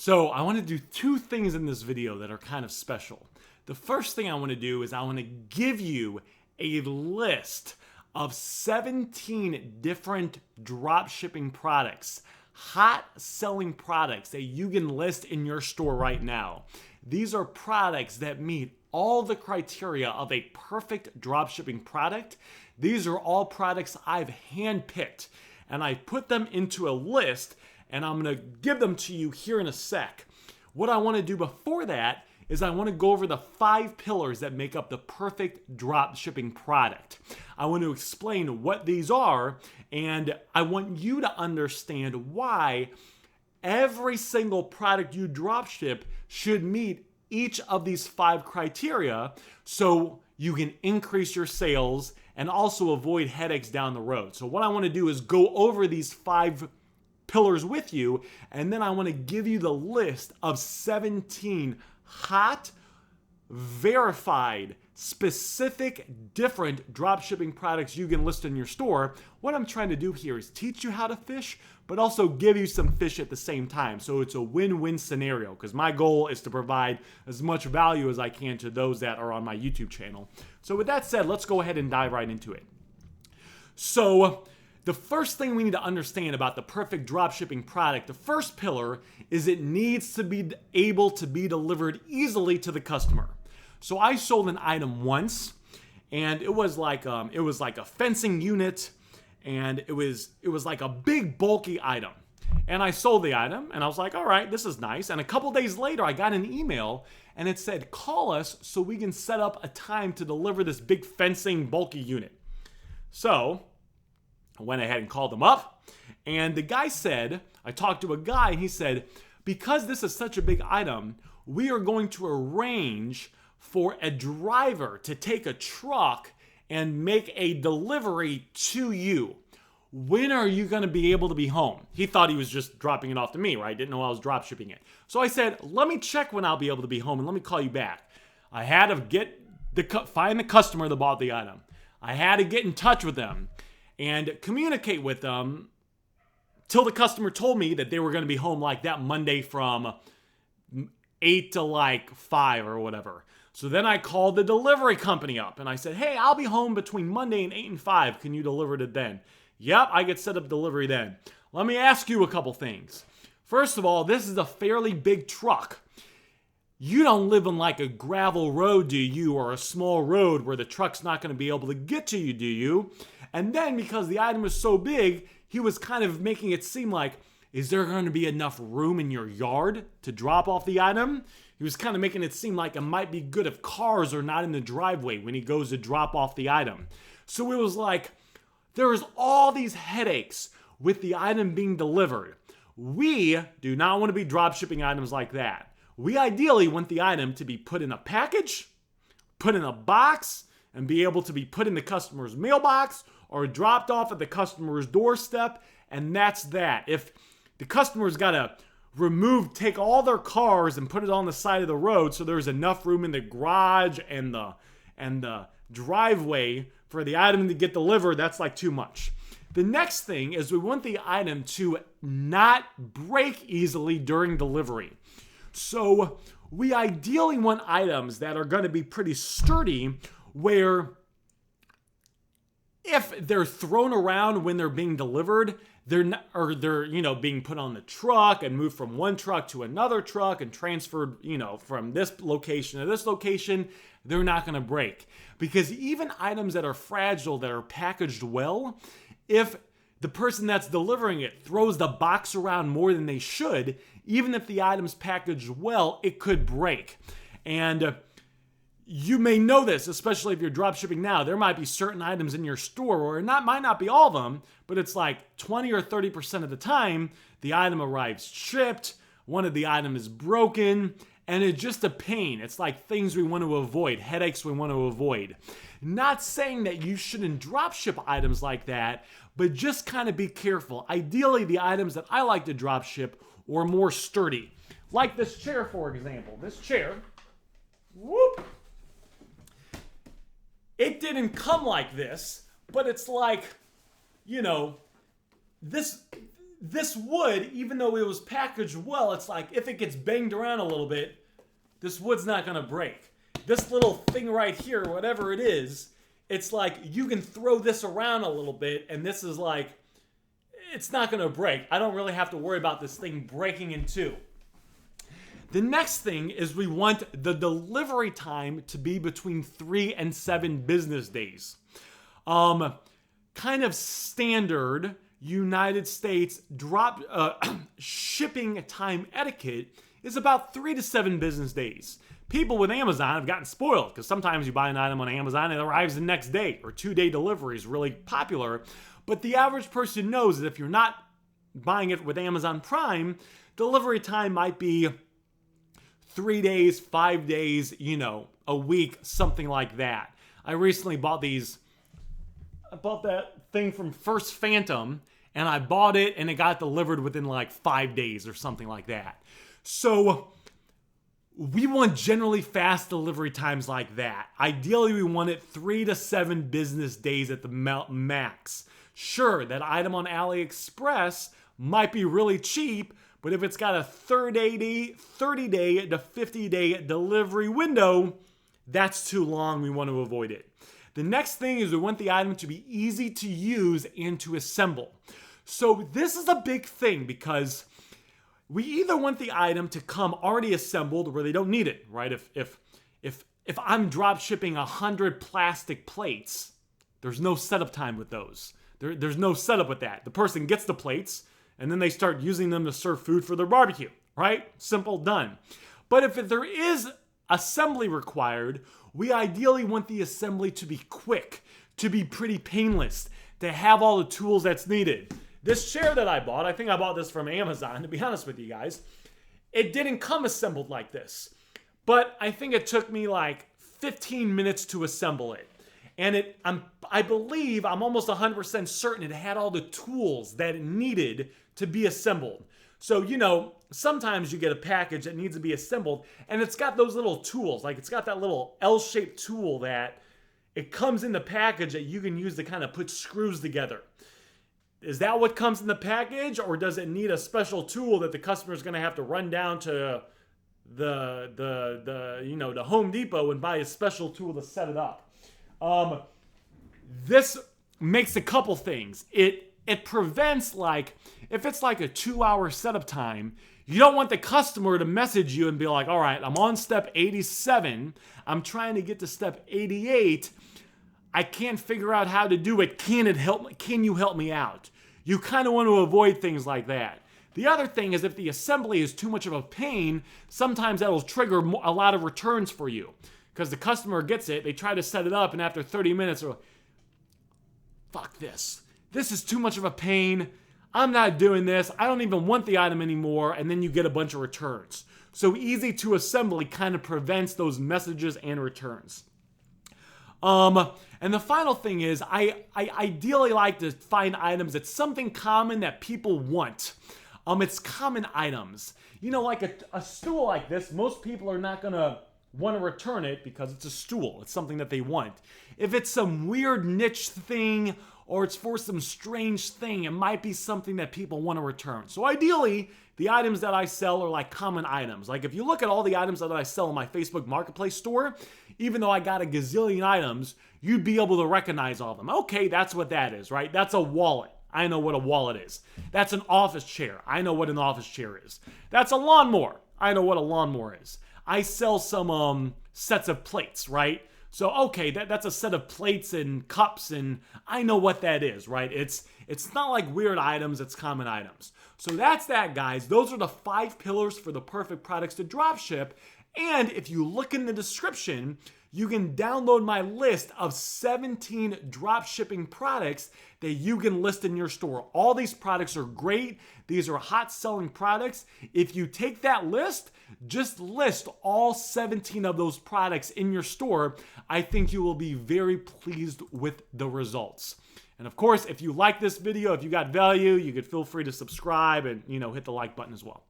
So I want to do two things in this video that are kind of special. The first thing I want to do is I want to give you a list of 17 different drop shipping products, hot selling products that you can list in your store right now. These are products that meet all the criteria of a perfect drop shipping product. These are all products I've handpicked and I put them into a list, and I'm going to give them to you here in a sec. What I want to do before that is I want to go over the 5 pillars that make up the perfect drop shipping product. I want to explain what these are, and I want you to understand why every single product you drop ship should meet each of these 5 criteria so you can increase your sales and also avoid headaches down the road. So what I want to do is go over these 5 pillars with you, and then I want to give you the list of 17 hot, verified, specific, different drop shipping products you can list in your store. What I'm trying to do here is teach you how to fish, but also give you some fish at the same time. So it's a win-win scenario, because my goal is to provide as much value as I can to those that are on my YouTube channel. So with that said, let's go ahead and dive right into it. So the first thing we need to understand about the perfect dropshipping product, the first pillar, is it needs to be able to be delivered easily to the customer. So I sold an item once, and it was like a fencing unit, and it was like a big bulky item. And I sold the item, and I was like, all right, this is nice. And a couple days later, I got an email, and it said, call us so we can set up a time to deliver this big fencing bulky unit. So I went ahead and called him up, and the guy said, I talked to a guy, and he said, because this is such a big item, we are going to arrange for a driver to take a truck and make a delivery to you. When are you going to be able to be home? He thought he was just dropping it off to me, right? Didn't know I was drop shipping it. So I said, let me check when I'll be able to be home, and let me call you back. I had to find the customer that bought the item. I had to get in touch with them and communicate with them till the customer told me that they were going to be home like that Monday from 8 to like 5 or whatever. So then I called the delivery company up and I said, hey, I'll be home between Monday and 8 and 5. Can you deliver it then? Yep, I get set up delivery then. Let me ask you a couple things. First of all, this is a fairly big truck. You don't live on like a gravel road, do you? Or a small road where the truck's not going to be able to get to you, do you? And then because the item is so big, he was kind of making it seem like, is there going to be enough room in your yard to drop off the item? He was kind of making it seem like it might be good if cars are not in the driveway when he goes to drop off the item. So it was like, there was all these headaches with the item being delivered. We do not want to be drop shipping items like that. We ideally want the item to be put in a package, put in a box, and be able to be put in the customer's mailbox or dropped off at the customer's doorstep, and that's that. If the customer's got to take all their cars and put it on the side of the road so there's enough room in the garage and the driveway for the item to get delivered, that's like too much. The next thing is we want the item to not break easily during delivery. So we ideally want items that are going to be pretty sturdy, where if they're thrown around when they're being delivered, they're being put on the truck and moved from one truck to another truck and transferred, from this location to this location, they're not going to break. Because even items that are fragile, that are packaged well, if the person that's delivering it throws the box around more than they should, even if the item's packaged well, it could break. And you may know this, especially if you're drop shipping now. There might be certain items in your store, or might not be all of them, but it's like 20 or 30% of the time, the item arrives chipped, one of the items is broken, and it's just a pain. It's like things we want to avoid, headaches we want to avoid. Not saying that you shouldn't drop ship items like that, but just kind of be careful. Ideally, the items that I like to drop ship are more sturdy. Like this chair, for example. This chair, it didn't come like this, but it's like, this wood, even though it was packaged well, it's like if it gets banged around a little bit, this wood's not gonna break. This little thing right here, whatever it is, it's like you can throw this around a little bit and this is like, it's not gonna break. I don't really have to worry about this thing breaking in two. The next thing is we want the delivery time to be between 3 and 7 business days. Kind of standard United States shipping time etiquette is about 3 to 7 business days. People with Amazon have gotten spoiled because sometimes you buy an item on Amazon and it arrives the next day, or 2-day delivery is really popular. But the average person knows that if you're not buying it with Amazon Prime, delivery time might be 3 days, 5 days, a week, something like that. I recently bought that thing from First Phantom, and I bought it and it got delivered within like 5 days or something like that. So we want generally fast delivery times like that. Ideally, we want it 3 to 7 business days at the max. Sure, that item on AliExpress might be really cheap, but if it's got a 30-day to 50-day delivery window, that's too long. We want to avoid it. The next thing is we want the item to be easy to use and to assemble. So this is a big thing because we either want the item to come already assembled where they don't need it, right? If I'm drop shipping 100 plastic plates, there's no setup time with those. There's no setup with that. The person gets the plates and then they start using them to serve food for their barbecue, right? Simple, done. But if there is assembly required, we ideally want the assembly to be quick, to be pretty painless, to have all the tools that's needed. This chair that I bought, I think I bought this from Amazon, to be honest with you guys, it didn't come assembled like this. But I think it took me like 15 minutes to assemble it. And I believe, I'm almost 100% certain it had all the tools that it needed to be assembled. So, sometimes you get a package that needs to be assembled and it's got those little tools. Like it's got that little L-shaped tool that it comes in the package that you can use to kind of put screws together. Is that what comes in the package, or does it need a special tool that the customer is going to have to run down to the Home Depot and buy a special tool to set it up? This makes a couple things. It prevents, like, if it's like a 2-hour setup time, you don't want the customer to message you and be like, all right, I'm on step 87. I'm trying to get to step 88. I can't figure out how to do it. Can you help me out? You kind of want to avoid things like that. The other thing is if the assembly is too much of a pain, sometimes that'll trigger a lot of returns for you. Because the customer gets it, they try to set it up, and after 30 minutes, they're like, fuck this. This is too much of a pain. I'm not doing this. I don't even want the item anymore. And then you get a bunch of returns. So easy to assembly kind of prevents those messages and returns. And the final thing is I ideally like to find items that's something common that people want. It's common items. Like a stool like this, most people are not going to want to return it because it's a stool. It's something that they want. If it's some weird niche thing or it's for some strange thing, it might be something that people want to return. So ideally, the items that I sell are like common items. Like if you look at all the items that I sell in my Facebook Marketplace store, even though I got a gazillion items, you'd be able to recognize all of them. Okay, that's what that is, right? That's a wallet. I know what a wallet is. That's an office chair. I know what an office chair is. That's a lawnmower. I know what a lawnmower is. I sell some sets of plates, right? So, okay, that's a set of plates and cups, and I know what that is, right? It's not like weird items, it's common items. So that's that, guys. Those are the 5 pillars for the perfect products to dropship. And if you look in the description, you can download my list of 17 dropshipping products that you can list in your store. All these products are great. These are hot selling products. If you take that list, just list all 17 of those products in your store. I think you will be very pleased with the results. And of course, if you like this video, if you got value, you could feel free to subscribe and hit the like button as well.